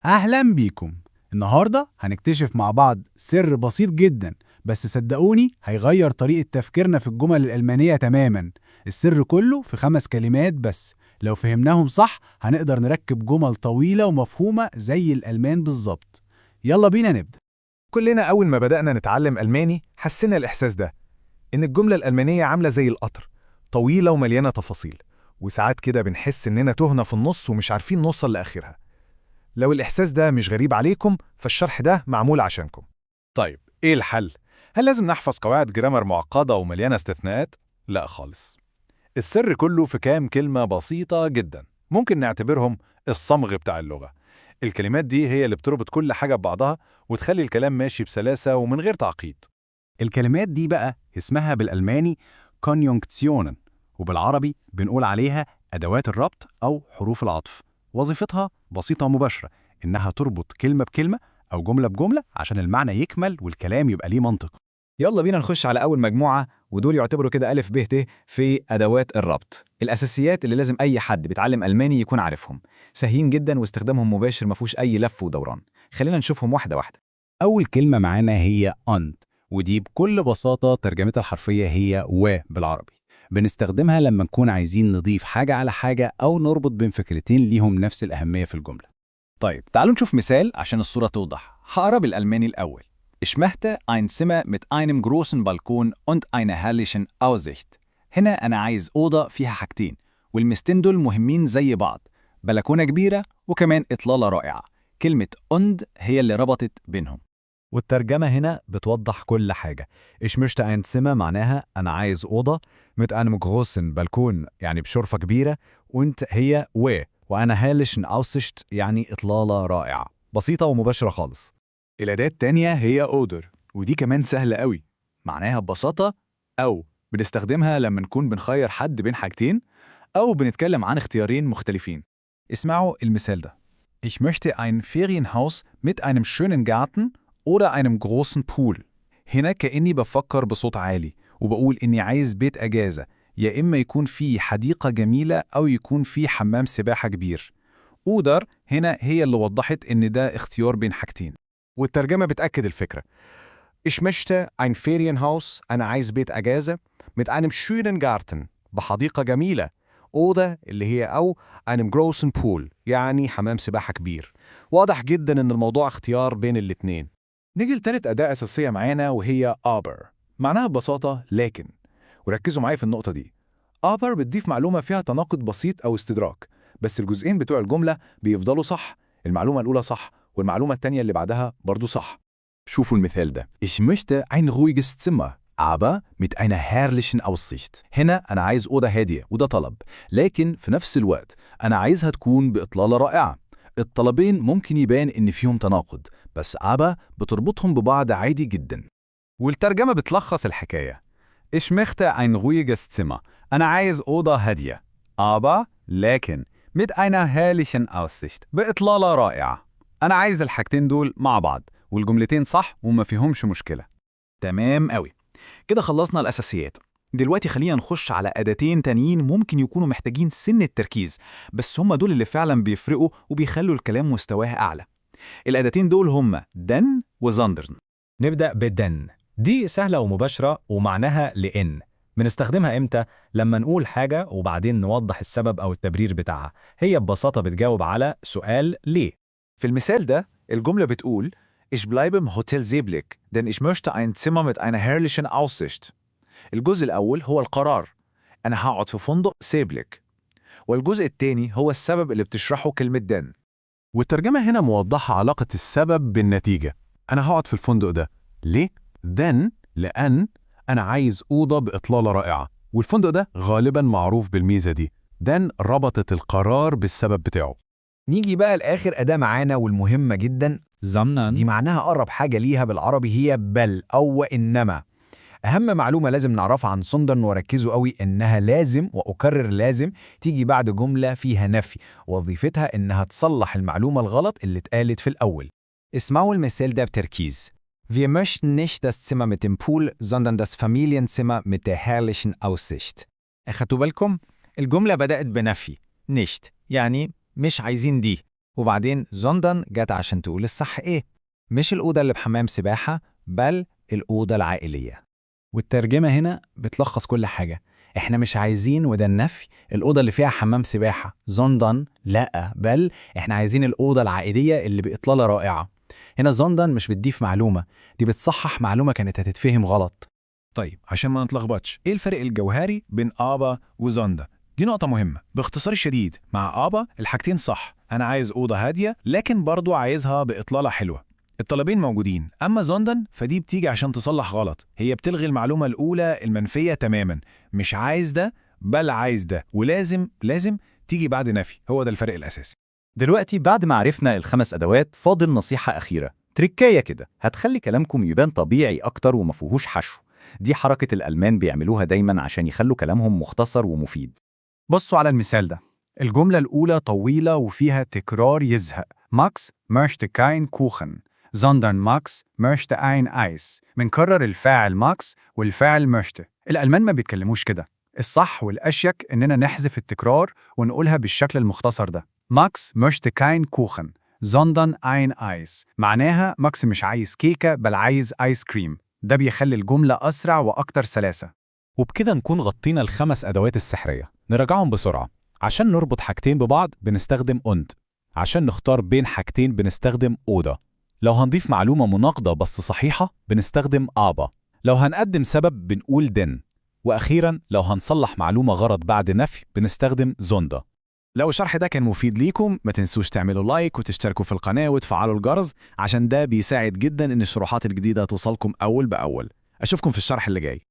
أهلا بيكم. النهاردة هنكتشف مع بعض سر بسيط جدا، بس صدقوني هيغير طريقة تفكيرنا في الجمل الألمانية تماما. السر كله في 5 كلمات بس، لو فهمناهم صح هنقدر نركب جمل طويلة ومفهومة زي الألمان بالظبط. يلا بينا نبدأ. كلنا أول ما بدأنا نتعلم ألماني حسينا الإحساس ده، إن الجملة الألمانية عاملة زي القطر، طويلة ومليانة تفاصيل، وساعات كده بنحس إننا تهنا في النص ومش عارفين نوصل لآخرها. لو الإحساس ده مش غريب عليكم فالشرح ده معمول عشانكم. طيب، إيه الحل؟ هل لازم نحفظ قواعد جرامر معقدة ومليانة استثناءات؟ لا خالص. السر كله في كام كلمة بسيطة جدا، ممكن نعتبرهم الصمغ بتاع اللغة. الكلمات دي هي اللي بتربط كل حاجة ببعضها وتخلي الكلام ماشي بسلاسة ومن غير تعقيد. الكلمات دي بقى اسمها بالألماني Konjunktionen، وبالعربي بنقول عليها أدوات الربط أو حروف العطف. وظيفتها بسيطة ومباشرة، إنها تربط كلمة بكلمة أو جملة بجملة عشان المعنى يكمل والكلام يبقى ليه منطق. يلا بينا نخش على أول مجموعة، ودول يعتبروا كده ألف ب ت في أدوات الربط، الأساسيات اللي لازم أي حد بيتعلم ألماني يكون عارفهم، سهلين جدا واستخدامهم مباشر مفهوش أي لف ودوران. خلينا نشوفهم واحدة واحدة. أول كلمة معانا هي und، ودي بكل بساطة ترجمتها الحرفية هي و بالعربي. بنستخدمها لما نكون عايزين نضيف حاجة على حاجة أو نربط بين فكرتين ليهم نفس الأهمية في الجملة. طيب تعالوا نشوف مثال عشان الصورة توضح. هقرا بالألماني الأول. Ich möchte ein Zimmer mit einem großen Balkon und einer herrlichen Aussicht. هنا أنا عايز أوضة فيها حاجتين، والمستين دول مهمين زي بعض، بلكونة كبيرة وكمان إطلالة رائعة. كلمة und هي اللي ربطت بينهم. والترجمة هنا بتوضح كل حاجة. Ich möchte ein Zimmer معناها أنا عايز أوضة، mit einem großen Balkon يعني بشرفة كبيرة، und هي وأنا herrlichen Aussicht يعني إطلالة رائعة. بسيطة ومباشرة خالص. الأداة التانية هي أودر، ودي كمان سهلة قوي، معناها ببساطة أو. بنستخدمها لما نكون بنخير حد بين حاجتين أو بنتكلم عن اختيارين مختلفين. اسمعوا المثال ده. Ich möchte ein Ferienhaus mit einem schönen Garten oder einem großen Pool. هنا كأني بفكر بصوت عالي وبقول إني عايز بيت أجازة، يا إما يكون فيه حديقة جميلة أو يكون فيه حمام سباحة كبير. أودر هنا هي اللي وضحت إن ده اختيار بين حاجتين، والترجمة بتأكد الفكرة. Ich möchte ein Ferienhaus، أنا عايز بيت أجازة، mit einem schönen Garten، بحديقة جميلة، oder اللي هي أو einem großen Pool، يعني حمام سباحة كبير. واضح جدا إن الموضوع اختيار بين الاتنين. نيجي لتالت أداة أساسية معانا وهي aber، معناها ببساطة لكن. وركزوا معايا في النقطة دي. aber بتضيف معلومة فيها تناقض بسيط أو استدراك، بس الجزئين بتوع الجملة بيفضلوا صح. المعلومة الأولى صح والمعلومة التانية اللي بعدها برضو صح. شوفوا المثال ده. Ich möchte ein ruhiges Zimmer، aber mit einer herrlichen Aussicht. هنا أنا عايز أوضة هادية وده طلب، لكن في نفس الوقت أنا عايزها تكون بإطلالة رائعة. الطلبين ممكن يبان إن فيهم تناقض، بس aber بتربطهم ببعض عادي جدا. والترجمة بتلخص الحكاية. Ich möchte ein ruhiges Zimmer، أنا عايز أوضة هادية، aber لكن mit einer herrlichen Aussicht، بإطلالة رائعة. أنا عايز الحاجتين دول مع بعض، والجملتين صح وما فيهمش مشكلة. تمام قوي، كده خلصنا الأساسيات. دلوقتي خلينا نخش على أداتين تانيين ممكن يكونوا محتاجين سن التركيز، بس هم دول اللي فعلا بيفرقوا وبيخلوا الكلام مستواه أعلى. الأداتين دول هم دن وزاندرن. نبدأ بالدن. دي سهلة ومباشرة ومعناها لأن. بنستخدمها إمتى؟ لما نقول حاجة وبعدين نوضح السبب أو التبرير بتاعها. هي ببساطة بتجاوب على سؤال ليه. في المثال ده الجملة بتقول Ich bleibe im Hotel Seeblick, denn ich möchte ein Zimmer mit einer herrlichen Aussicht. الجزء الأول هو القرار، أنا هقعد في فندق سيبليك. والجزء التاني هو السبب اللي بتشرحه كلمة دن. والترجمة هنا موضحة علاقة السبب بالنتيجة. أنا هقعد في الفندق ده ليه؟ then لأن أنا عايز أوضة بإطلالة رائعة، والفندق ده غالباً معروف بالميزة دي. then ربطت القرار بالسبب بتاعه. نيجي بقى لآخر أداة معانا والمهمة جدا، زمنا. دي معناها أقرب حاجة ليها بالعربي هي بل أو وإنما. أهم معلومة لازم نعرفها عن سندرن وركزوا قوي إنها لازم، وأكرر لازم، تيجي بعد جملة فيها نفي، وظيفتها إنها تصلح المعلومة الغلط اللي اتقالت في الأول. اسمعوا المثال ده بتركيز. Wir möchten nicht das Zimmer mit dem Pool, sondern das Familienzimmer mit der herrlichen Aussicht. أخدتوا بالكم؟ الجملة بدأت بنفي، nicht، يعني مش عايزين دي، وبعدين زوندن جت عشان تقول الصح إيه؟ مش الأوضة اللي بحمام سباحة، بل الأوضة العائلية. والترجمة هنا بتلخص كل حاجة. احنا مش عايزين، وده النفي، الأوضة اللي فيها حمام سباحة زوندن، لأ، بل احنا عايزين الأوضة العائلية اللي بإطلالة رائعة. هنا زوندن مش بتضيف معلومة، دي بتصحح معلومة كانت هتتفهم غلط. طيب عشان ما نتلخبطش، ايه الفرق الجوهري بين آبا وزوندا؟ دي نقطة مهمة. باختصار شديد، مع آبا الحاجتين صح، أنا عايز أوضة هادية لكن برضو عايزها بإطلالة حلوة. الطلبين موجودين. أما زوندن فدي بتيجي عشان تصلح غلط، هي بتلغي المعلومة الأولى المنفية تماما، مش عايز ده بل عايز ده، ولازم تيجي بعد نفي. هو ده الفرق الأساسي. دلوقتي بعد ما عرفنا ال5 أدوات، فاضل نصيحة أخيرة، تريكاية كده هتخلي كلامكم يبان طبيعي أكتر ومفيهوش حشو. دي حركة الألمان بيعملوها دايماً عشان يخلوا كلامهم مختصر ومفيد. بصوا على المثال ده. الجملة الأولى طويلة وفيها تكرار يزهق. ماكس möchte kein Kuchen sondern Max möchte ein Eis. بنكرر الفاعل ماكس والفاعل möchte. الألمان ما بيتكلموش كده. الصح والأشيك إننا نحذف التكرار ونقولها بالشكل المختصر ده. ماكس möchte kein Kuchen sondern ein Eis. معناها ماكس مش عايز كيكة بل عايز آيس كريم. ده بيخلي الجملة أسرع وأكتر سلاسة. وبكده نكون غطينا ال5 أدوات السحرية. نراجعهم بسرعة. عشان نربط حاجتين ببعض بنستخدم und. عشان نختار بين حاجتين بنستخدم oder. لو هنضيف معلومة مناقضة بس صحيحة بنستخدم aber. لو هنقدم سبب بنقول denn. وأخيراً لو هنصلح معلومة غلط بعد نفي بنستخدم zonda. لو الشرح ده كان مفيد ليكم ما تنسوش تعملوا لايك وتشتركوا في القناة وتفعلوا الجرس، عشان ده بيساعد جدا إن الشروحات الجديدة توصلكم أول بأول. أشوفكم في الشرح اللي جاي.